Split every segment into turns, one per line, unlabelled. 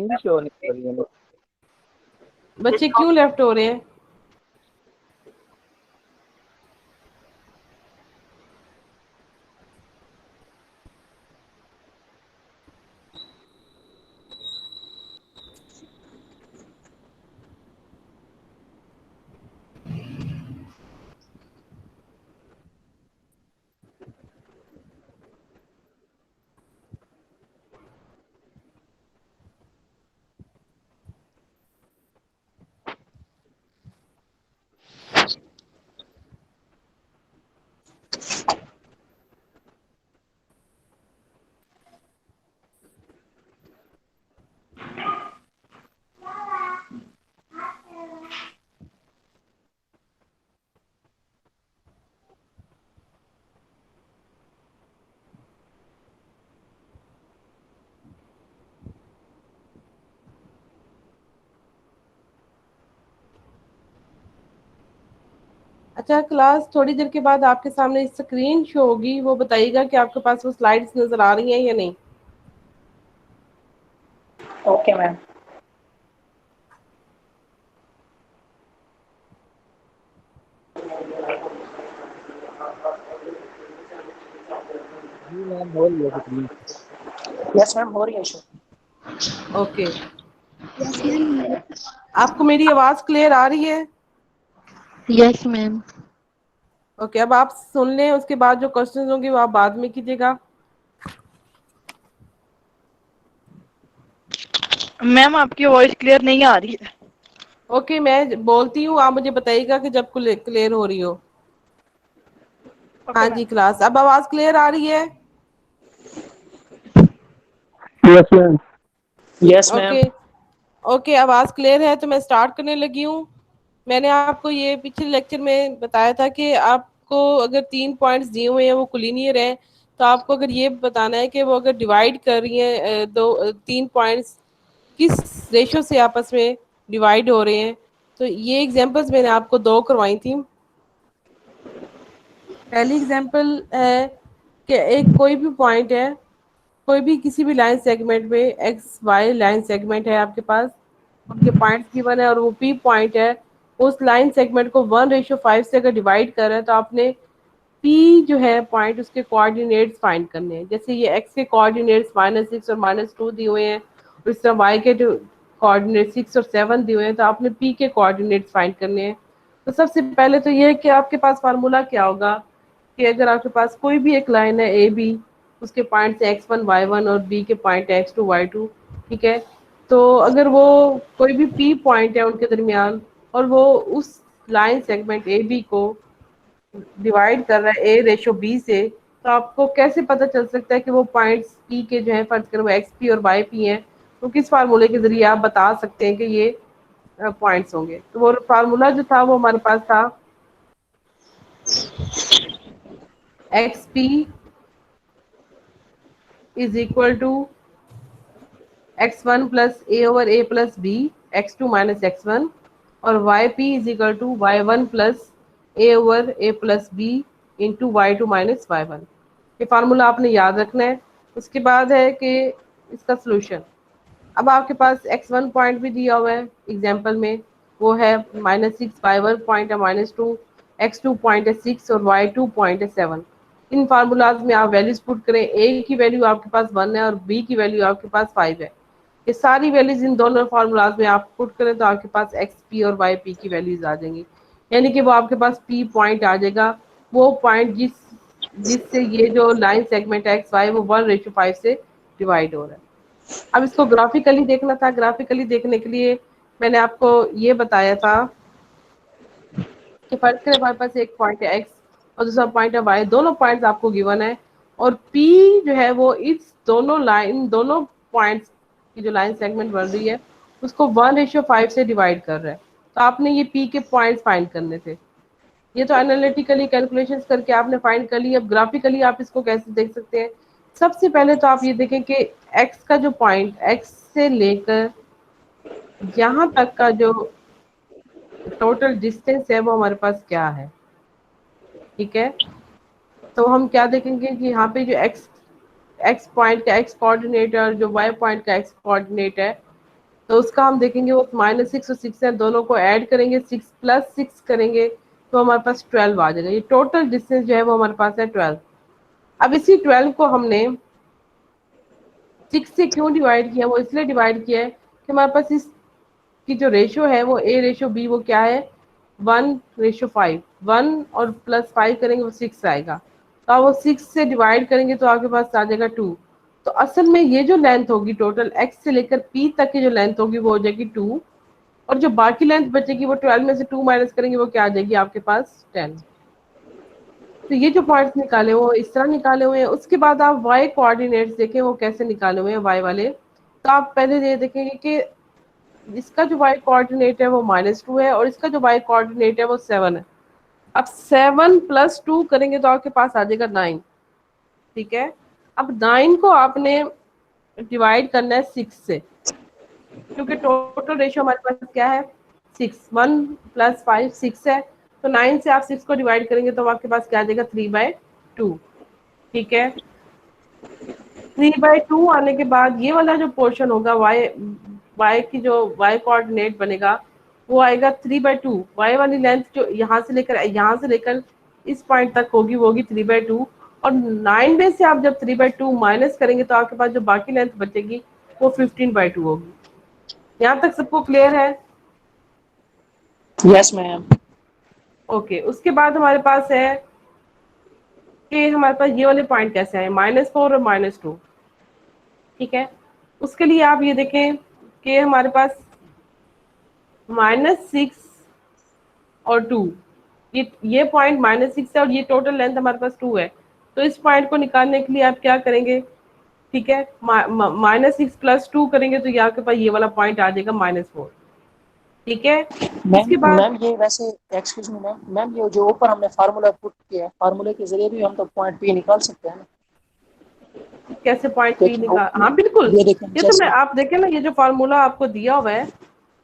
भी शो नहीं कर रही है।
बच्चे क्यों लेफ्ट हो रहे हैं? अच्छा क्लास, थोड़ी देर के बाद आपके सामने स्क्रीन शो होगी, वो बताइएगा कि आपके पास वो स्लाइड्स नजर आ रही हैं या नहीं।
Okay ma'am.
जी मैम हो रही है स्क्रीन।
यस मैम, हो रही है शो।
Okay,
yes ma'am.
आपको मेरी आवाज क्लियर आ रही है?
Yes ma'am.
ओके, अब आप सुन लें, उसके बाद जो क्वेश्चंस होंगे वो आप बाद में कीजिएगा।
मैम आपकी वॉइस क्लियर नहीं आ रही है।
ओके, मैं बोलती हूँ, आप मुझे बताइएगा कि जब क्लियर हो रही हो।
ओके
हाँ जी
मैम।
क्लास, अब आवाज क्लियर आ रही है?
Yes ma'am.
Yes ma'am.
Okay. Okay, आवाज क्लियर है तो मैं स्टार्ट करने लगी हूँ। मैंने आपको ये पिछले लेक्चर में बताया था कि आपको अगर 3 पॉइंट्स दिए हुए हैं वो कुलीनियर है, तो आपको अगर ये बताना है कि वो अगर डिवाइड कर रही है 3 पॉइंट्स किस रेशो से आपस में डिवाइड हो रहे हैं। तो ये एग्जांपल्स मैंने आपको 2 करवाई थी। पहली एग्जांपल है कि एक कोई भी पॉइंट है, कोई भी किसी भी लाइन सेगमेंट में एक्स वाई लाइन सेगमेंट है आपके पास, उनके पॉइंट्स गिवन है और वो पी पॉइंट है। उस लाइन सेगमेंट को 1:5 से अगर डिवाइड कर रहे हैं तो आपने पी जो है पॉइंट उसके कोऑर्डिनेट्स फाइंड करने हैं। जैसे ये एक्स के कोऑर्डिनेट्स -6 और -2 दिए हुए हैं, और इस तरह वाई के कोऑर्डिनेट 6 और 7 दिए हुए हैं, तो आपने पी के कोऑर्डिनेट्स फाइंड करने हैं। तो सबसे पहले तो ये है कि आपके पास फार्मूला क्या होगा कि अगर आपके पास कोई भी एक लाइन है ए बी, उसके पॉइंट्स x1 y1 और बी के पॉइंट है x2 y2, ठीक है। तो अगर वो कोई भी पी पॉइंट है उनके दरमियान और वो उस लाइन सेगमेंट ए बी को डिवाइड कर रहा है A/B से, तो आपको कैसे पता चल सकता है कि वो पॉइंट्स पी के जो है फर्ज करें वो एक्स पी और वाई पी हैं। तो किस फार्मूले के जरिए आप बता सकते हैं कि ये पॉइंट्स होंगे। तो वो फार्मूला जो था वो हमारे पास था x p is equal to x1 plus a/a+b, x2 minus x1, और yp is equal to y1 plus a/a+b into y2 minus y1। ये फार्मूला आपने याद रखना है। उसके बाद है कि इसका सोल्यूशन। अब आपके पास x1 पॉइंट भी दिया हुआ है एग्जाम्पल में, वो है -6, y1 पॉइंट है -2, x2 पॉइंट है 6 और y2 पॉइंट है 7। इन फार्मूलाज में आप वैल्यूज पुट करें, a की वैल्यू आपके पास 1 है और b की वैल्यू आपके पास 5 है। ये सारी वैल्यूज इन दोनों फार्मूलाज में आप पुट करें तो आपके पास एक्स पी और वाई पी की वैल्यूज आ जाएंगी। यानी कि वो आपके पास पी पॉइंट आ जाएगा, वो पॉइंट जिससे ये जो लाइन सेगमेंट है एक्स वाई वो 1:5 से डिवाइड हो रहा है। अब इसको ग्राफिकली देखना था। ग्राफिकली देखने के लिए मैंने आपको ये बताया था कि फर्ज करें हमारे पास एक पॉइंट है एक्स और दूसरा पॉइंट है वाई, दोनों पॉइंट्स आपको गिवन है, और पी जो है वो इस दोनों पॉइंट्स की जो लाइन सेगमेंट बन रही है उसको 1:5 से डिवाइड कर रहा है। तो आपने ये पी के पॉइंट्स फाइंड करने थे। ये तो एनालिटिकली कैलकुलेशंस करके आपने फाइंड कर ली। अब ग्राफिकली आप इसको कैसे देख सकते हैं? सबसे पहले तो आप ये देखें कि एक्स का जो पॉइंट एक्स से लेकर यहाँ तक का जो टोटल डिस्टेंस है वो हमारे पास क्या है, ठीक है। तो हम क्या देखेंगे कि यहाँ पे जो एक्स एक्स पॉइंट का एक्स कोऑर्डिनेट है और जो वाई पॉइंट का एक्स कोऑर्डिनेट है, तो उसका हम देखेंगे वो -6 और 6 है, दोनों को ऐड करेंगे, 6 + 6 करेंगे तो हमारे पास 12 आ जाएगा। ये टोटल डिस्टेंस जो है वो हमारे पास है 12। अब इसी 12 को हमने 6 से क्यों डिवाइड किया, वो इसलिए डिवाइड किया है कि हमारे पास इस की जो रेशो है वो A/B वो क्या है 1/5। 1 और +5 करेंगे वो 6 आएगा, तो आप वो 6 से डिवाइड करेंगे तो आपके पास आ जाएगा 2। तो असल में ये जो लेंथ होगी टोटल x से लेकर p तक की जो लेंथ होगी वो हो जाएगी 2, और जो बाकी लेंथ बचेगी वो 12 में से 2 माइनस करेंगे वो क्या आ जाएगी आपके पास 10। तो ये जो पॉइंट्स निकाले वो इस तरह निकाले हुए हैं। उसके बाद आप y कोऑर्डिनेट्स देखें वो कैसे निकाले हुए हैं y वाले। तो आप पहले ये देखेंगे कि इसका जो y कोऑर्डिनेट है वो -2 है और इसका जो y कोऑर्डिनेट है वो 7 है। अब 7 + 2 करेंगे तो आपके पास आ जाएगा 9। ठीक है, अब 9 को आपने डिवाइड करना है 6 से, क्योंकि टोटल रेशियो हमारे पास क्या है 6। 1 + 5 6 है, तो 9 से आप 6 को डिवाइड करेंगे तो आपके पास क्या आ जाएगा 3/2। ठीक है, 3/2 आने के बाद ये वाला जो पोर्शन होगा y की जो y कोऑर्डिनेट बनेगा वो आएगा 3/2। y वाली लेंथ जो यहाँ से लेकर इस पॉइंट तक होगी वो होगी 3/2, और 9 में से आप जब 3/2 माइनस करेंगे तो आपके पास जो बाकी लेंथ बचेगी वो 15/2 होगी। यहाँ तक सबको क्लियर है?
Yes ma'am.
ओके, उसके बाद हमारे पास है कि हमारे पास ये वाले पॉइंट कैसे आए -4 और -2। ठीक है, उसके लिए आप ये देखें कि हमारे पास -6 और 2, ये पॉइंट -6 है और ये टोटल लेंथ हमारे पास 2 है। तो इस पॉइंट को निकालने के लिए आप क्या करेंगे, ठीक है, -6 + 2 करेंगे तो ये आपके पास ये वाला पॉइंट आ जाएगा -4। ठीक है, इसके बाद
मैम ये वैसे एक्सक्यूज मी मैम ये जो ऊपर हमने फार्मूला पुट किया है, फार्मूले के जरिए भी हम तो पॉइंट पी निकाल सकते हैं ना?
कैसे पॉइंट पी
देखिए
निकाल, हाँ बिल्कुल।
ये देखें
ये तो मैं
जैसे
आप देखें ना, ये जो फार्मूला आपको दिया हुआ है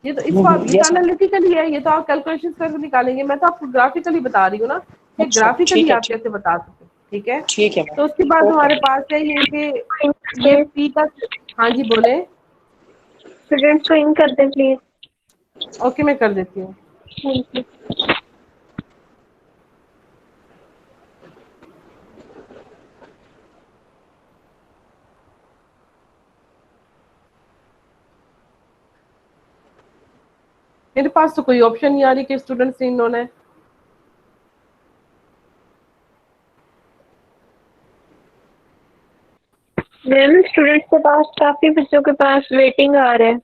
ये तो ये तो
यस मैम।
एनालिटिकली है, ये तो आप कैलकुलेशन करके निकालेंगे। मैं तो आपको ग्राफिकली बता रही हूँ ना कि
अच्छा
ग्राफिकली
ठीक है
आप कैसे बता सकते हैं। ठीक है,
ठीक है
तो उसके
मैम
बाद
ओके।
हमारे पास है ये कि ये पी का, हाँ जी बोले।
स्टूडेंट्स को इन कर दें प्लीज।
ओके, मैं कर देती हूँ।
Thank you.
मेरे पास तो कोई ऑप्शन नहीं आ रही कि स्टूडेंट्स इन होना है।
मैम स्टूडेंट्स के पास, काफी बच्चों के पास वेटिंग आ रहा है।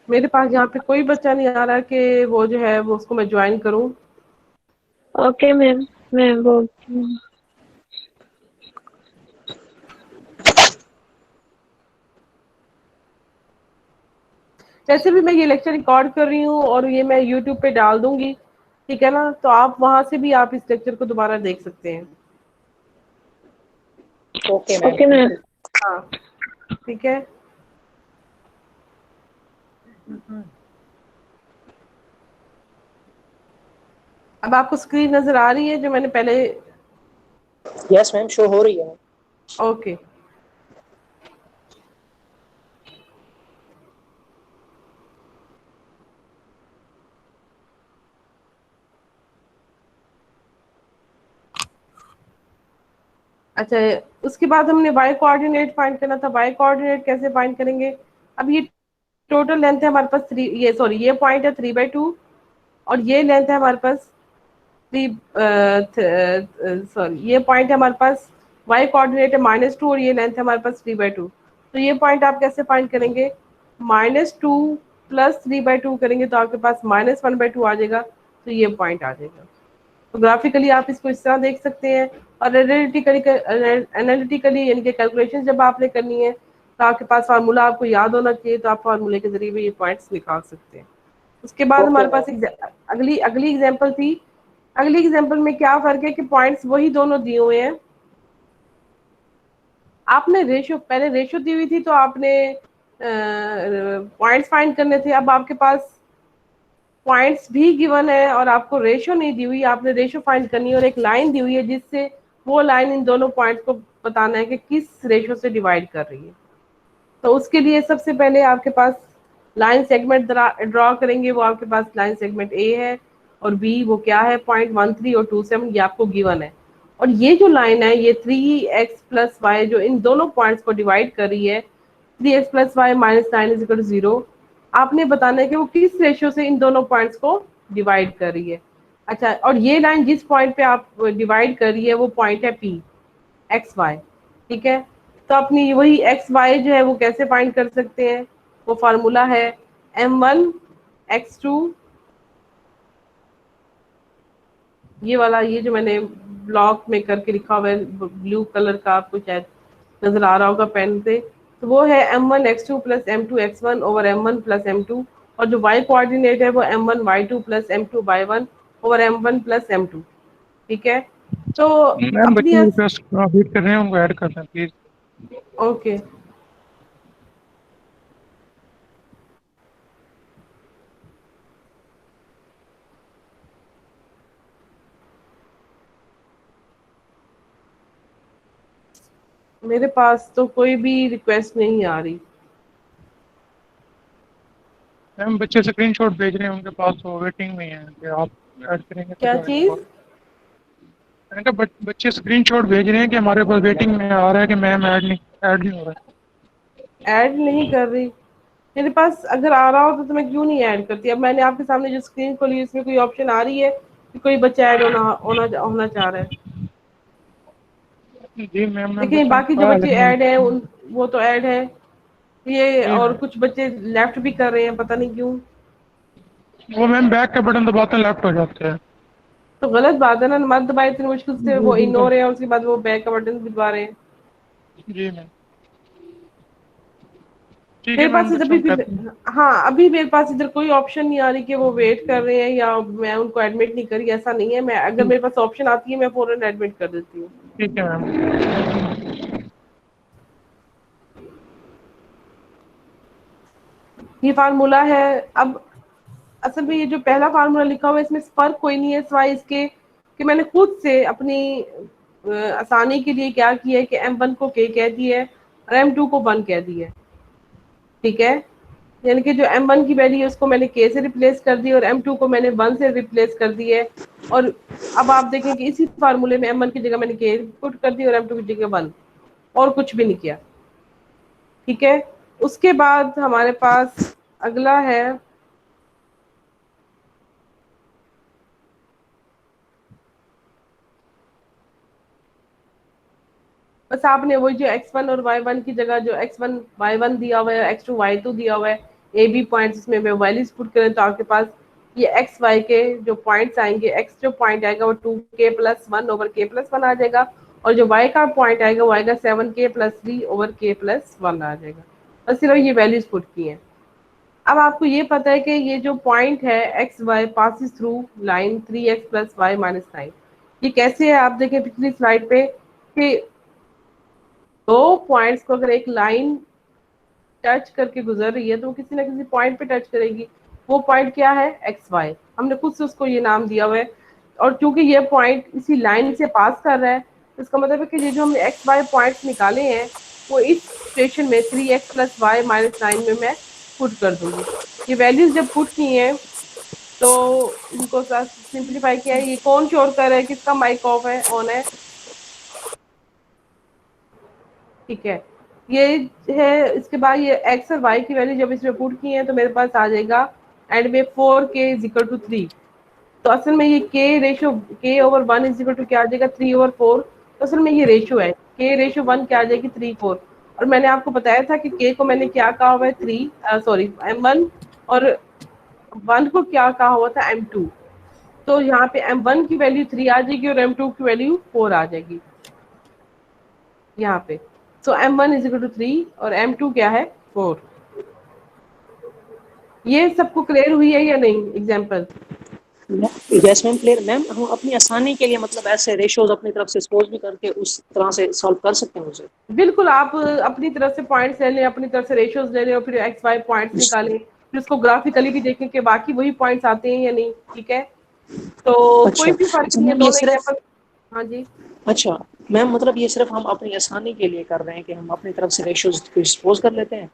मेरे पास यहाँ पे कोई बच्चा नहीं आ रहा कि वो जो है वो उसको मैं ज्वाइन करूँ।
ओके मैम, मैं बोलती हूँ।
वैसे भी मैं ये लेक्चर रिकॉर्ड कर रही हूँ और ये मैं यूट्यूब पे डाल दूंगी। ठीक है ना, तो आप वहां से भी आप इस लेक्चर को दोबारा देख सकते हैं।
Okay
okay ma'am.
हाँ ठीक है, अब आपको स्क्रीन नजर आ रही है जो मैंने पहले।
यस मैम शो हो रही है।
ओके, अच्छा उसके बाद हमने y कोऑर्डिनेट फाइंड करना था। y कोऑर्डिनेट कैसे फाइंड करेंगे, अब ये टोटल लेंथ है हमारे पास 3, ये सॉरी ये पॉइंट है 3/2 और ये लेंथ है हमारे पास 3, सॉरी ये पॉइंट है हमारे पास, y कोऑर्डिनेट है -2 और ये लेंथ है हमारे पास 3/2। तो ये पॉइंट आप कैसे फाइंड करेंगे, -2 + 3/2 करेंगे तो आपके पास -1/2 आ जाएगा, तो ये पॉइंट आ जाएगा। तो ग्राफिकली आप इसको इस तरह देख सकते हैं, और एनालिटिकली यानी कि कैलकुलेशन जब आपने करनी है तो आपके पास फार्मूला आपको याद होना चाहिए, तो आप फार्मूले के जरिए भी ये पॉइंट्स निकाल सकते हैं। उसके बाद
ओके
हमारे पास अगली एग्जांपल थी। अगली एग्जांपल में क्या फर्क है कि पॉइंट्स वही दोनों दिए हुए हैं। आपने रेशियो, पहले रेशियो दी हुई थी तो आपने पॉइंट्स फाइंड करने थे। अब आपके पास पॉइंट्स भी गिवन है और आपको रेशियो नहीं दी हुई, आपने रेशियो फाइंड करनी है और एक लाइन दी हुई है जिससे वो लाइन इन दोनों पॉइंट्स को बताना है कि किस रेशियो से डिवाइड कर रही है। तो उसके लिए सबसे पहले आपके पास लाइन सेगमेंट ड्रॉ करेंगे। वो आपके पास लाइन सेगमेंट ए है और बी वो क्या है 0.13 और 27 ये आपको गिवन है। और ये जो लाइन है ये 3x प्लस वाई जो इन दोनों पॉइंट्स को डिवाइड कर रही है 3x plus y minus 9 is equal to 0। आपने बताना है कि वो किस रेशियो से इन दोनों पॉइंट्स को डिवाइड कर रही है। अच्छा, और ये लाइन जिस पॉइंट पे आप डिवाइड कर रही है वो पॉइंट है P एक्स वाई। ठीक है, तो अपनी वही एक्स वाई जो है वो कैसे फाइंड कर सकते हैं? वो फार्मूला है m1 x2, ये वाला, ये जो मैंने ब्लॉक में करके लिखा हुआ है ब्लू कलर का, आपको शायद नजर आ रहा होगा पेन से। तो वो है m1 x2 plus m2 x1 over m1 plus m2, और जो y कोऑर्डिनेट है वो m1 y2 plus m2 y1 over m1 plus m2। ठीक है, तो
मैम
अपनी
बच्चे रिक्वेस्ट वेट कर रहे हैं, उनको ऐड कर दें प्लीज।
ओके मेरे पास तो कोई भी रिक्वेस्ट नहीं आ रही।
मैम बच्चे स्क्रीनशॉट भेज रहे हैं, उनके पास तो वेटिंग में है कि आप ऐड करेंगे तो
क्या
join
चीज?
होगा। मैंने कहा बच्चे स्क्रीनशॉट भेज रहे हैं कि हमारे पास वेटिंग में आ रहा है कि मैम ऐड नहीं हो रहा है।
ऐड नहीं कर रही मेरे पास। अगर आ रहा हो तो मैं क्यों नहीं ऐड करती? अब मैंने आपके सामने जो स्क्रीन खोली है इसमें कोई ऑप्शन आ रही है कि कोई बच्चा ऐड होना चाह रहा है?
जी मैम, मैं
देखिए
बच्चों
बाकी
को
जो
कहा
बच्चे
लेकिन
ऐड हैं उन वो तो ऐड है ये,
जी
और
मैम,
कुछ बच्चे लेफ्ट भी कर रहे हैं, पता नहीं क्यों।
वो मैम बैक का बटन दबाते हैं लेफ्ट हो जाते हैं।
तो गलत बात है ना, मत दबाए इतनी मुश्किल से,
जी
वो
बिल्कुल।
इग्नोर है और उसके बाद वो बैक का बटन भी दबा रहे हैं।
जी मैम, ठीक है
मेरे पास
मैम,
इधर
बच्चों को
भी
कहते हैं।
हाँ, अभी मेरे पास इधर कोई ऑप्शन नहीं आ रही कि वो वेट कर रहे हैं या मैं उनको एडमिट नहीं करी, ऐसा नहीं है। मैं अगर मेरे पास ऑप्शन आती है मैं फौरन एडमिट कर देती हूँ।
ठीक है मैम।
ये फार्मूला है। अब असल में ये जो पहला फार्मूला लिखा हुआ है इसमें फर्क कोई नहीं है सिवाय इसके कि मैंने खुद से अपनी आसानी के लिए क्या किया है कि m1 को k कह दिया है और m2 को 1 कह दिया है। ठीक है, यानी कि जो m1 की वैल्यू है उसको मैंने k से रिप्लेस कर दी और m2 को मैंने 1 से रिप्लेस कर दी है। और अब आप देखें कि इसी फार्मूले में m1 की जगह मैंने k पुट कर दी और m2 की जगह 1, और कुछ भी नहीं किया। ठीक है, उसके बाद हमारे पास अगला है बस आपने वही जो x1 और y1 की जगह जो x1 y1 दिया हुआ है, x2 y2 दिया हुआ है, ए बी पॉइंट्स इसमें वैल्यूज पुट करें तो आपके पास ये x y के जो पॉइंट्स आएंगे, x जो पॉइंट आएगा वो 2k plus 1 over k plus 1 आ जाएगा, और जो y का पॉइंट आएगा वो आएगा 7k plus 3 over k plus 1 आ जाएगा। बस सिर्फ ये वैल्यूज पुट की हैं। अब आपको ये पता है कि ये जो पॉइंट है x y passes through line 3x plus y minus 9, ये कैसे है? आप देखें पिछली स्लाइड पे कि दो पॉइंट्स को अगर एक लाइन टच करके गुजर रही है तो वो किसी ना किसी पॉइंट पे टच करेगी। वो पॉइंट क्या है? X y. हमने खुद से उसको ये नाम दिया हुआ है, और चूंकि ये पॉइंट इसी लाइन से पास कर रहा है तो इसका मतलब है कि ये जो हमने एक्स वाई पॉइंट्स निकाले हैं वो इस स्टेशन में 3x प्लस वाई माइनस 9 में मैं पुट कर दूंगी। ये वैल्यूज जब पुट की हैं तो इनको सिंप्लीफाई किया है। ये कौन शोर कर रहा है? किसका माइक ऑफ है, ऑन है? ठीक है, ये है। इसके बाद ये एक्स और वाई की वैल्यू जब इसमें पुट की है तो मेरे पास आ जाएगा एंड में 4k इज इक्वल टू 3। तो असल में ये k ratio k over 1 is equal to क्या आ जाएगा? 3 ओवर 4। तो असल में ये रेशियो है k रेशियो 1 क्या आ जाएगी? 3 4। और मैंने आपको बताया था कि k को मैंने क्या कहा हुआ है? 3 सॉरी m1, और 1 को क्या कहा हुआ था? m2। तो यहाँ पे m1 की वैल्यू 3 आ जाएगी और m2 की वैल्यू 4 आ जाएगी यहाँ पे। सो m1 इज इक्वल टू 3 और m2 क्या है? 4। ये सबको क्लियर हुई है या नहीं example?
Yes ma'am, clear ma'am. हम अपनी आसानी के लिए मतलब ऐसे रेशियोज अपनी तरफ से सपोज भी करके उस तरह से सॉल्व कर सकते हैं उसे।
बिल्कुल, आप अपनी तरफ से पॉइंट्स ले लें, अपनी तरफ से रेशियोज ले लें और फिर एक्स वाई पॉइंट्स निकालें, फिर उसको ग्राफिकली भी देखें कि बाकी वही पॉइंट्स आते हैं या नहीं। ठीक है, तो
अच्छा
कोई भी फर्क
अच्छा
नहीं है,
मैम, ये
दोनों
सिर्फ
एग्जाम्पल। हाँ जी।
अच्छा मैम मतलब ये सिर्फ हम अपनी आसानी के लिए कर रहे हैं कि हम अपनी तरफ से रेशियोज को सपोज कर लेते हैं,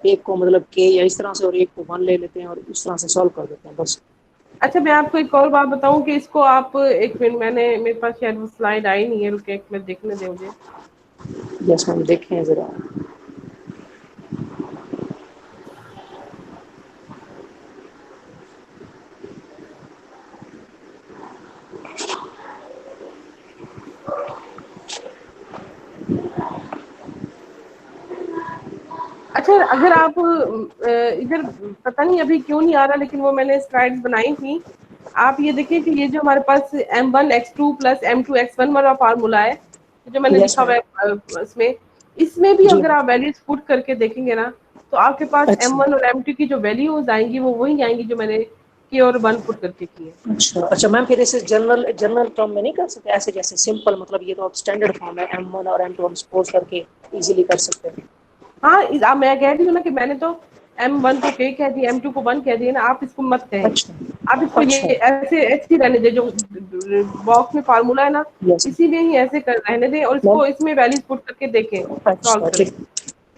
एक को मतलब के या इस तरह से और एक को 1 ले लेते हैं और उस तरह से सॉल्व कर देते हैं बस।
अच्छा, मैं आपको एक और बात बताऊं कि इसको आप एक मिनट, मेरे पास शायद वो स्लाइड आई नहीं है, रुके एक मिनट देखने दें मुझे।
यस मैम देखें जरा।
अच्छा, अगर आप इधर पता नहीं अभी क्यों नहीं आ रहा, लेकिन वो मैंने स्लाइड्स बनाई थी। आप ये देखिए कि ये जो हमारे पास m1x2 प्लस m2x1 वाला फार्मूला है, जो मैंने
Yes,
लिखा हुआ है इसमें भी
जी
अगर
मैम।
आप वैल्यूज पुट करके देखेंगे ना, तो आपके पास
अच्छा
m1 और m2 की जो वैल्यूज आएंगी वो वही आएंगी जो मैंने k और 1 पुट करके की है।
अच्छा मैम, फिर इसे जनरल जनरल टर्म में नहीं कर सकते ऐसे, जैसे सिंपल मतलब ये तो अब स्टैंडर्ड फॉर्म है, m1 और m2 हम सपोज करके इजीली कर सकते हैं।
हाँ, मैं कह रही हूँ ना कि मैंने तो m1 को k कह दिया, m2 को 1 कह दिया ना, आप इसको मत कहें।
अच्छा
आप इसको ये
अच्छा
ऐसे ऐसे ही रहने दें, जो बॉक्स में फार्मूला है ना,
यस
इसीलिए ही ऐसे कर रहने दें और
मैम।
इसको इसमें वैल्यूज पुट करके देखें, सॉल्व
अच्छा
करें।
ठीक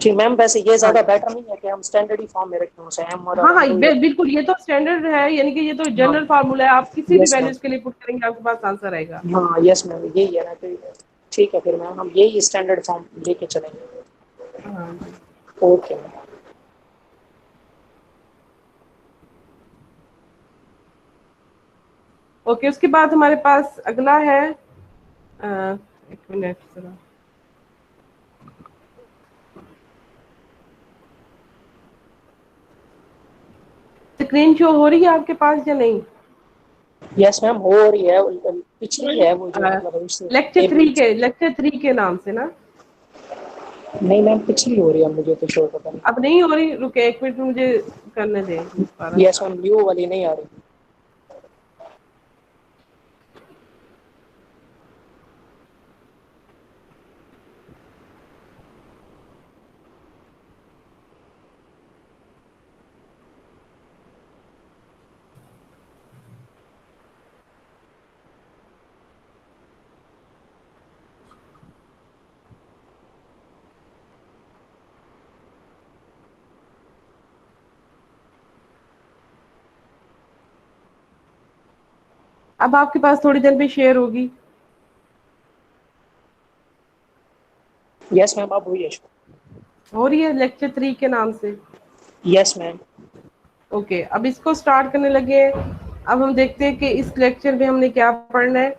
ठीक मैम, वैसे ये
हाँ
ज्यादा बेटर नहीं है कि हम स्टैंडर्ड ही फॉर्म में रखें उसे m1
हाँ
और
हाँ,
m2
बिल्कुल, ये तो स्टैंडर्ड है, यानी कि ये तो
हाँ
जनरल फार्मूला है, आप किसी भी
यस मैम।
वैल्यूज के लिए पुट करेंगे आपके पास आंसर आएगा।
हाँ यस मैम यही है ना, तो ठीक है फिर मैम हम यही स्टैंडर्ड फॉर्म लेके चलेंगे।
हाँ जी।
Okay ma'am.
ओके, उसके बाद हमारे पास अगला है एक मिनट जरा, स्क्रीन शो हो रही है आपके पास या नहीं?
यस मैम हो रही है, पिछली है वो जो मतलब उससे
लेक्चर 3 के नाम से ना?
नहीं मैम पिछली हो रही है, मुझे तो शो पता
अब नहीं हो रही, रुके एक मिनट मुझे करने दें दोबारा
नहीं। Yes
start.
मैम न्यू वाली नहीं आ रही।
अब आपके पास थोड़ी देर में शेयर होगी।
यस मैम अब हुई है शो।
हो रही है लेक्चर 3 के नाम से?
Yes ma'am.
ओके, अब इसको स्टार्ट करने लगे। अब हम देखते हैं कि इस लेक्चर में हमने क्या पढ़ना है।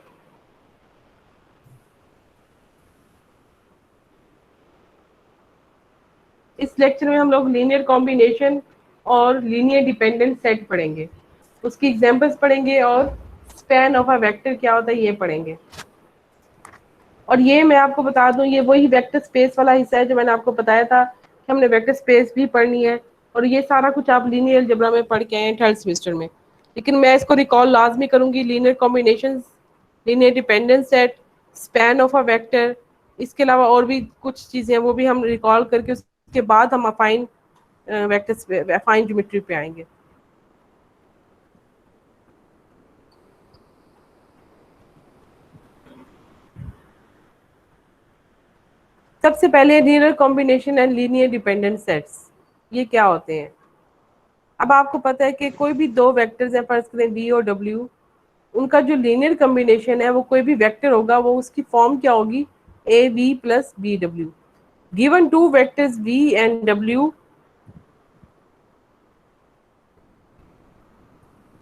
इस लेक्चर में हम लोग लीनियर कॉम्बिनेशन और लीनियर डिपेंडेंट सेट पढ़ेंगे, उसकी एग्जांपल्स पढ़ेंगे और स्पैन ऑफ अ वेक्टर क्या होता है ये पढ़ेंगे। और ये मैं आपको बता दूं, ये वही वेक्टर स्पेस वाला हिस्सा है जो मैंने आपको बताया था कि हमने वेक्टर स्पेस भी पढ़नी है, और ये सारा कुछ आप लीनियर अलजेब्रा में पढ़ के आए हैं 3rd सेमेस्टर में। लेकिन मैं इसको रिकॉल लाजमी करूंगी, linear combination, linear dependent set, span of a vector, इसके अलावा और भी कुछ चीज़ें हैं वो भी हम रिकॉल करके उसके बाद हम अफाइन वेक्टर अफाइन ज्योमेट्री पे आएंगे। सबसे पहले linear combination and linear dependent sets, ये क्या होते हैं? अब आपको पता है कि कोई भी दो वेक्टर्स हैं, फर्ज करें v और w, उनका जो लीनियर कॉम्बिनेशन है वो कोई भी वेक्टर होगा, वो उसकी फॉर्म क्या होगी? a v plus b w। Given two vectors v and w,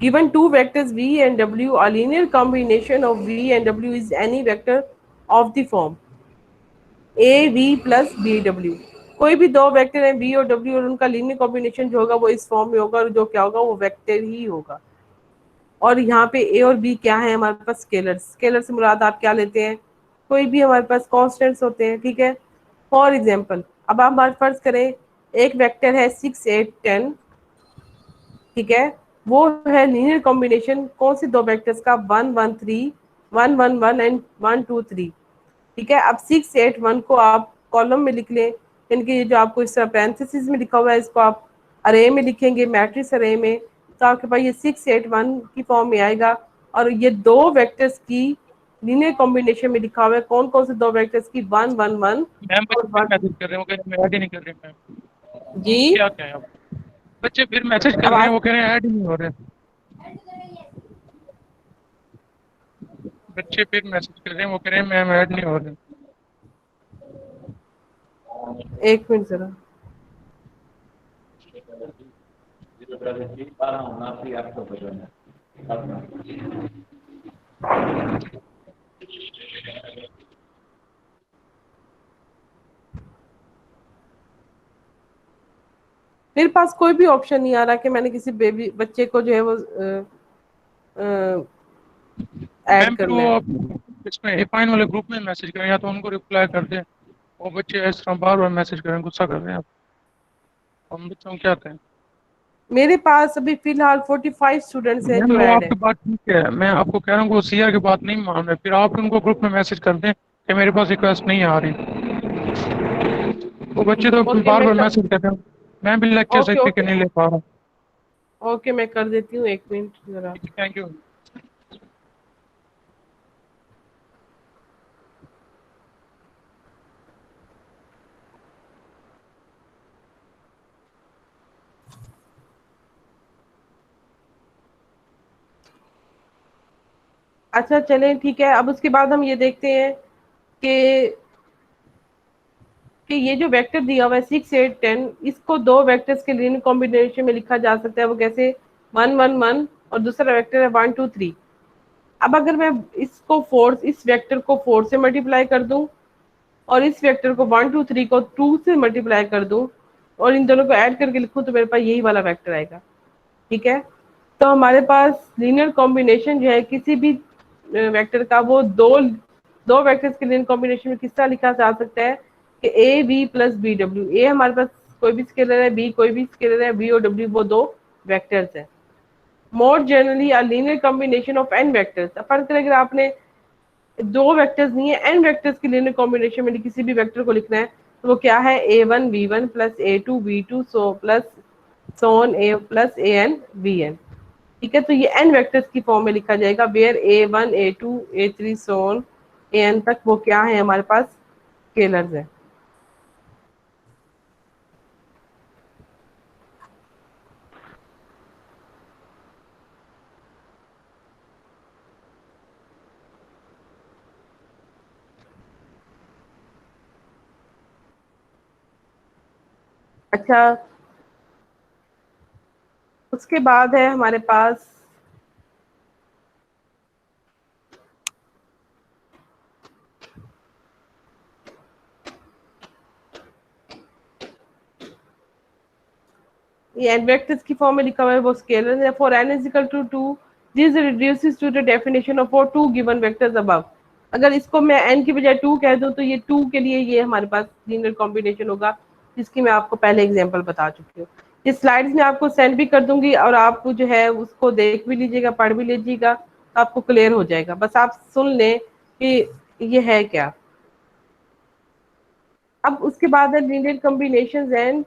given two vectors v and w, a linear combination of v and w is any vector of the form a v plus b w। कोई भी दो vector हैं v और w और उनका linear combination जो होगा वो इस फॉर्म में होगा, और जो क्या होगा वो वेक्टर ही होगा। और यहाँ पे a और b क्या है? हमारे पास स्केलर्स। स्केलर से मुराद आप क्या लेते हैं? कोई भी हमारे पास कॉन्स्टेंट्स होते हैं, ठीक है। फॉर एग्जाम्पल, अब आप हमारे फर्ज करें एक वेक्टर है 6 8 10, ठीक है, वो है लीनियर कॉम्बिनेशन कौन से दो वेक्टर्स का? 1 1 3, 1 1 1 एंड 1 2 3, ठीक है। अब 6 8 1 को आप कॉलम में लिख लें, यानी कि ये जो आपको इस तरह पैरेंथेसिस में लिखा हुआ है इसको आप अरे में लिखेंगे, मैट्रिक्स अरे में, तो आपके पास ये 6 8 1 की फॉर्म में आएगा। और ये दो वेक्टर्स की लीनियर कॉम्बिनेशन में लिखा हुआ है कौन कौन से दो वेक्टर्स की 1 1 1
मैम
और
बच्चे
1
मैसेज कर रहे हैं, वो कह रहे हैं ऐड ही नहीं कर रहे मैम।
जी।
क्या क्या है आप? बच्चे फिर मैसेज कर रहे हैं,
आवाज
वो कह रहे हैं ऐड ही नहीं हो रहे। बच्चे फिर मैसेज कर रहे हैं, वो कह रहे हैं मैम ऐड नहीं हो रहे।
एक मिनट जरा। मेरे पास कोई भी ऑप्शन नहीं आ रहा कि मैंने किसी बेबी बच्चे को जो है वो ऐड
मैम फिर
करना
वो
है।
आप इसमें एफाइन वाले ग्रुप में मैसेज करें, या तो उनको रिप्लाई कर दें। वो बच्चे इस तरह बार बार मैसेज करें, गुस्सा कर रहे हैं आप। हम बच्चों को क्या कहें?
मेरे पास अभी फिलहाल 45 स्टूडेंट्स हैं
मैम
जो
वो
ऐड
आपकी
है।
बात ठीक है, मैं आपको कह रहा हूँ कि वो सीआर की बात नहीं मान रहे, फिर आप उनको ग्रुप में मैसेज कर दें कि मेरे पास रिक्वेस्ट नहीं आ रही। वो बच्चे तो
ओके
बार
मैं
बार मैसेज कर रहे हैं, मैं भी लेक्चर सही
ओके
तरीके
ओके
नहीं ले पा रहा।
ओके मैं कर देती हूँ, एक मिनट जरा।
Thank you.
अच्छा चलें ठीक है। अब उसके बाद हम ये देखते हैं कि ये जो वेक्टर दिया हुआ है 6 8 10, इसको दो वेक्टर्स के लीनियर कॉम्बिनेशन में लिखा जा सकता है। वो कैसे? 1 1 1 और दूसरा वेक्टर है 1 2 3। अब अगर मैं इसको फोर्स इस वेक्टर को 4 से मल्टीप्लाई कर दूं और इस वेक्टर को 1 2 3 को 2 से मल्टीप्लाई कर दूं और इन दोनों को ऐड करके लिखूं तो मेरे पास यही वाला वेक्टर आएगा। ठीक है, तो हमारे पास लीनियर कॉम्बिनेशन जो है किसी भी वेक्टर का, वो दो वेक्टर्स के लीनियर कॉम्बिनेशन में किस तरह लिखा जा सकता है कि A B plus B W. ए हमारे पास कोई भी स्केलर है, बी कोई भी स्केलर है, बी और डब्ल्यू वो दो वेक्टर्स हैं। More generally a linear combination of n vectors. फर्क अगर आपने दो वेक्टर्स नहीं है, एन वेक्टर्स के लीनियर कॉम्बिनेशन में किसी भी वेक्टर को लिखना है तो वो क्या है? a1 v1 plus a2 v2 so plus so on a plus an vn। ठीक है, तो ये एन वेक्टर्स की फॉर्म में लिखा जाएगा where a1 a2 a3 Son an तक वो क्या है हमारे पास? स्केलर्स है। अच्छा, उसके बाद है हमारे पास ये एन वेक्टर्स की फॉर्म में लिखा हुआ है वो स्केलर है। For n is equal to 2 this reduces to the definition of for two given vectors above. अगर इसको मैं n की बजाय 2 कह दूं तो ये 2 के लिए ये हमारे पास लीनियर कॉम्बिनेशन होगा, जिसकी मैं आपको पहले एग्जांपल बता चुकी हूँ। ये स्लाइड्स में आपको सेंड भी कर दूंगी और आप जो है उसको देख भी लीजिएगा, पढ़ भी लीजिएगा, तो आपको क्लियर हो जाएगा। बस आप सुन लें कि ये है क्या। अब उसके बाद है linear combinations and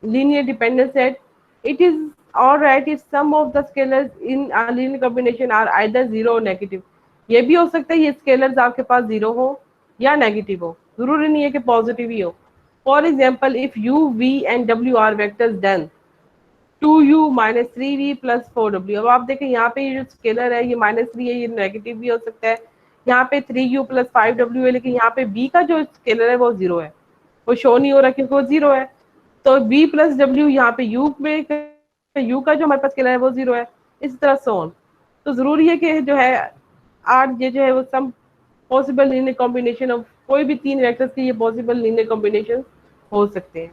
linear dependent set. It is all right if some of the scalars in a linear combination are either zero or negative. ये भी हो सकता है ये स्केलर्स आपके पास जीरो हो या नेगेटिव हो, जरूरी नहीं है कि पॉजिटिव ही हो। For example if u v and w are vectors then 2u minus 3v plus 4w। अब आप देखें यहाँ पे ये जो स्केलर है ये -3 है, ये नेगेटिव भी हो सकता है। यहाँ पे 3u प्लस 5w है, लेकिन यहाँ पे b का जो स्केलर है वो जीरो है, वो शो नहीं हो रहा क्योंकि वो जीरो है। तो b प्लस डब्ल्यू यहाँ पे u में u का जो हमारे पास स्केलर है वो जीरो है, इस तरह से ऑन। तो जरूरी है कि जो है आर ये जो है वो सम पॉसिबल लीनियर कॉम्बिनेशन ऑफ कोई भी तीन वेक्टर्स के ये पॉसिबल लीनियर कॉम्बिनेशन हो सकते हैं।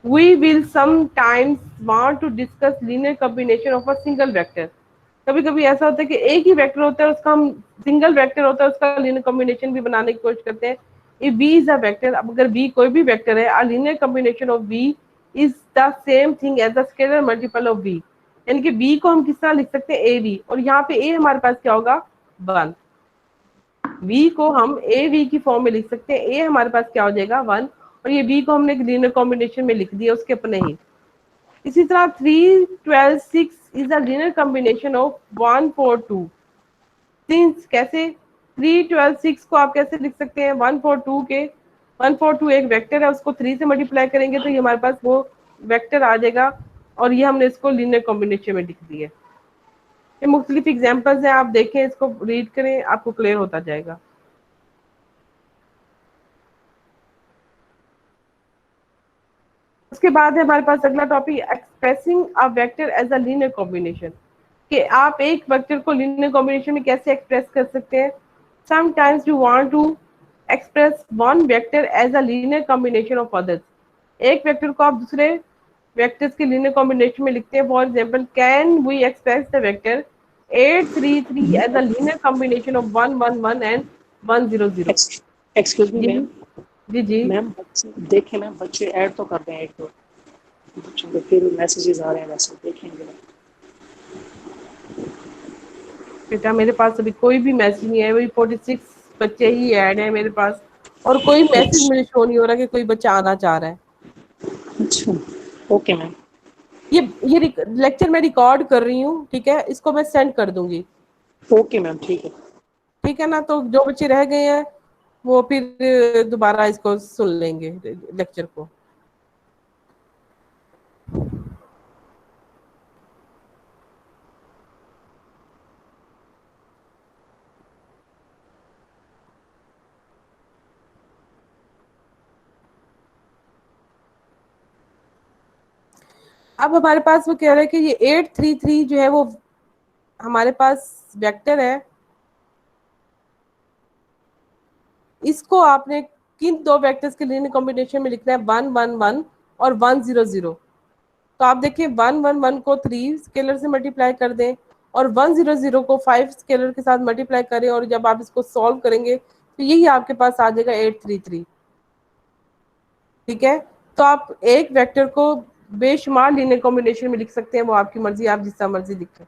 We will sometimes want to discuss linear combination of a single vector. कभी कभी ऐसा होता है कि एक ही वेक्टर होता है, उसका हम सिंगल वेक्टर होता है उसका लीनियर कॉम्बिनेशन भी बनाने की कोशिश करते हैं। If V is a vector, अब अगर V कोई भी वेक्टर है, a linear combination of V is the same thing as the scalar multiple of V। यानी कि V को हम किस तरह लिख सकते हैं? AV, और यहाँ पे A हमारे पास क्या होगा? 1। V को हम AV की फॉर्म में लिख सकते हैं, A हमारे पास क्या हो जाएगा? 1, और ये B को हमने लीनियर कॉम्बिनेशन में लिख दिया उसके अपने ही। इसी तरह 3 12 6 is a linear combination of 1 4 2। Since कैसे? 3 12 6 को आप कैसे लिख सकते हैं, 1 4 2 के 1 4 2 एक वेक्टर है, उसको 3 से मल्टीप्लाई करेंगे तो ये हमारे पास वो वेक्टर आ जाएगा, और ये हमने इसको लीनियर कॉम्बिनेशन में लिख दिया। ये मुख्तलिफ एग्जाम्पल्स हैं, आप देखें, इसको रीड करें, आपको क्लियर होता जाएगा। उसके बाद है हमारे पास अगला topic, expressing a vector as a linear combination, कि आप एक वेक्टर को लीनियर कॉम्बिनेशन में कैसे एक्सप्रेस कर सकते हैं। Sometimes you want to express one vector as a linear combination of others, एक वेक्टर को आप दूसरे वेक्टर्स के लीनियर कॉम्बिनेशन में लिखते हैं। For example, can we express the vector 8 3 3 as a linear combination of 1 1 1 and 1 0 0।
Excuse me ma'am.
जी जी
मैम देखें मैम, बच्चे ऐड तो कर रहे हैं, एक दो बच्चों के फिर मैसेजेस आ रहे हैं, वैसे देखेंगे।
बेटा मेरे पास अभी कोई भी मैसेज नहीं है, वही 46 बच्चे ही ऐड है मेरे पास, और कोई मैसेज मुझे शो नहीं हो रहा कि कोई बच्चा आना चाह रहा है।
अच्छा ओके मैम।
ये लेक्चर मैं रिकॉर्ड कर रही हूँ, ठीक है, इसको मैं सेंड कर दूंगी।
ओके मैम ठीक है।
ठीक है ना, तो जो बच्चे रह गए हैं वो फिर दोबारा इसको सुन लेंगे लेक्चर को। अब हमारे पास वो कह रहे हैं कि ये 8 3 3 जो है वो हमारे पास वेक्टर है, इसको आपने किन दो वेक्टर्स के लीनियर कॉम्बिनेशन में लिखना है, 1 1 1 और 1 0 0। तो आप देखिए 1 1 1 को 3 स्केलर से मल्टीप्लाई कर दें और 1 0 0 को 5 स्केलर के साथ मल्टीप्लाई करें, और जब आप इसको सॉल्व करेंगे तो यही आपके पास आ जाएगा 8 3 3। ठीक है, तो आप एक वेक्टर को बेशुमार लीनियर कॉम्बिनेशन में लिख सकते हैं, वो आपकी मर्जी, आप जितना मर्जी लिखें।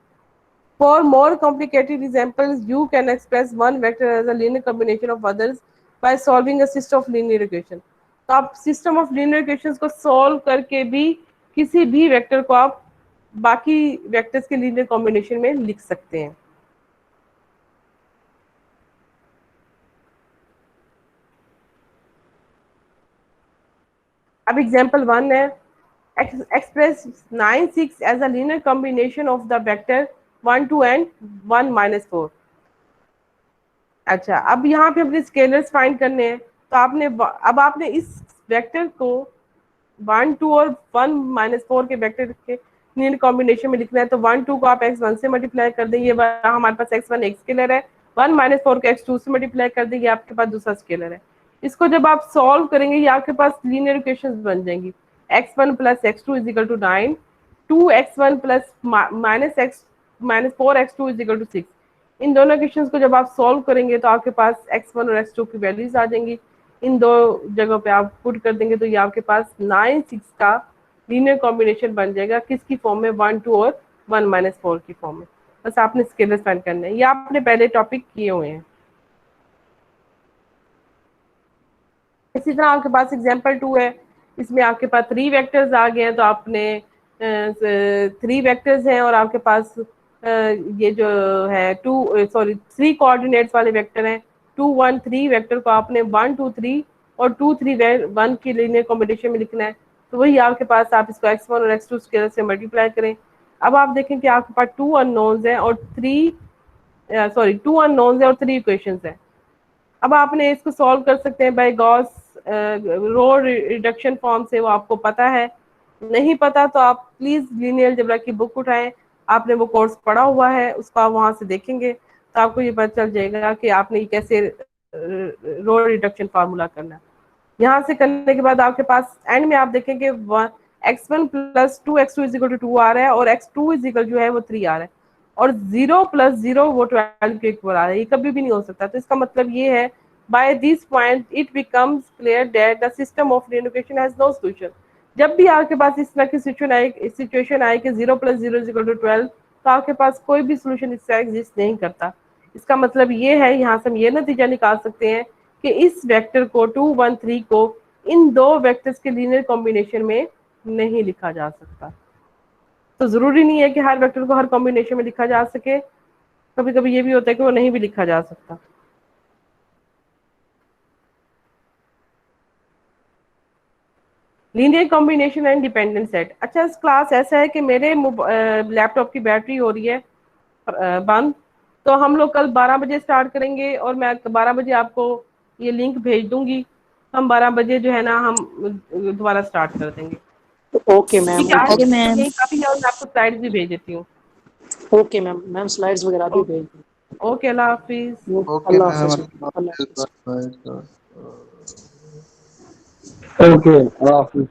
For more complicated examples, you can express one vector as a linear combination of others by solving a system of linear equation. तो आप सिस्टम ऑफ लीनियर इक्वेशंस को सॉल्व करके भी किसी भी वेक्टर को आप बाकी वेक्टर्स के लीनियर कॉम्बिनेशन में लिख सकते हैं। अब एग्जांपल 1 है, express 9 6 as a linear combination of the vector 1 2 and 1 -4। अच्छा, अब यहाँ पे अपने स्केलर्स फाइंड करने हैं, तो आपने इस वेक्टर को 1 2 और 1 -4 के वेक्टर के लीनियर कॉम्बिनेशन में लिखना है। तो 1 2 को आप x1 से मल्टीप्लाई कर दें, ये हमारे पास x1 एक स्केलर है, 1 -4 को x2 से मल्टीप्लाई कर दें, ये आपके पास दूसरा स्केलर है। इसको जब आप सॉल्व करेंगे ये आपके पास लीनियर इक्वेशंस बन जाएंगी। x1 + x2 = 9, 2x1 + -4x2 = 6। इन दोनों इक्वेशंस को जब आप सॉल्व करेंगे तो आपके पास x1 और x2 की वैल्यूज आ जाएंगी। इन दो जगहों पे आप पुट कर देंगे तो ये आपके पास 9 6 का लीनियर कॉम्बिनेशन बन जाएगा। किसकी फॉर्म में, 1 2 और 1 -4 की फॉर्म में। बस आपने स्केलर्स फाइंड करने हैं, ये आपने पहले टॉपिक किए हुए हैं। इसी तरह आपके पास एग्जांपल 2 है, इसमें आपके पास 3 वेक्टर्स आ गए हैं, तो आपने 3 वेक्टर्स हैं और आपके पास ये जो है 3 कोऑर्डिनेट्स वाले वेक्टर हैं। 2 1 3 वेक्टर को आपने 1 2 3 और 2 3 1 की लीनियर कॉम्बिनेशन में लिखना है। तो वही आपके पास, आप इसको x1 और x2 स्केलर से मल्टीप्लाई करें। अब आप देखें कि आपके पास 2 अननोन्स हैं और 2 अननोन्स हैं और 3 इक्वेशंस हैं। अब आपने इसको सॉल्व कर सकते हैं by Gauss row reduction form से, वो आपको पता है। नहीं पता तो आप प्लीज लीनियर अलजेब्रा की बुक उठाएं, आपने वो कोर्स पढ़ा हुआ है, उसको आप वहां से देखेंगे तो आपको ये पता चल जाएगा कि आपने कैसे रो रिडक्शन फार्मूला करना है। यहाँ से करने के बाद आपके पास एंड में आप देखेंगे x1 + 2x2 = 2 आ रहा है और x2 जो है वो 3 आ रहा है, और 0 + 0 वो 12 के इक्वल आ रहा है। ये कभी भी नहीं हो सकता। तो इसका मतलब ये है, by this point it becomes clear that the system of linear equation has no solution. जब भी आपके पास इस तरह की सिचुएशन आए कि 0 + 0 = 12, तो आपके पास कोई भी सोल्यूशन इसका एग्जिस्ट नहीं करता। इसका मतलब ये है, यहाँ से हम ये नतीजा निकाल सकते हैं कि इस वेक्टर को 2 1 3 को इन दो वेक्टर्स के लीनियर कॉम्बिनेशन में नहीं लिखा जा सकता। तो जरूरी नहीं है कि हर वेक्टर को हर कॉम्बिनेशन में लिखा जा सके, कभी कभी ये भी होता है कि वो नहीं भी लिखा जा सकता। Linear combination and dependent set. अच्छा, इस क्लास ऐसा है कि मेरे लैपटॉप की बैटरी हो रही है बंद, तो हम लोग कल 12 बजे स्टार्ट करेंगे और मैं 12 बजे आपको ये लिंक भेज दूंगी। हम 12 बजे जो है ना हम दोबारा स्टार्ट कर देंगे।
ओके मैम,
ठीक है, आज
ओके मैम।
यही काफी है और मैं आपको स्लाइड्स भी भेज देती हूँ।
ओके मैम, मैम स्लाइड्स वगैरह भी भेज
ओके, अल्लाह हाफिज।
दीजिए।
ओके
अल्लाह
मैम,
हाफिज। अल्लाह हाफिज।
ओके, हाफिज।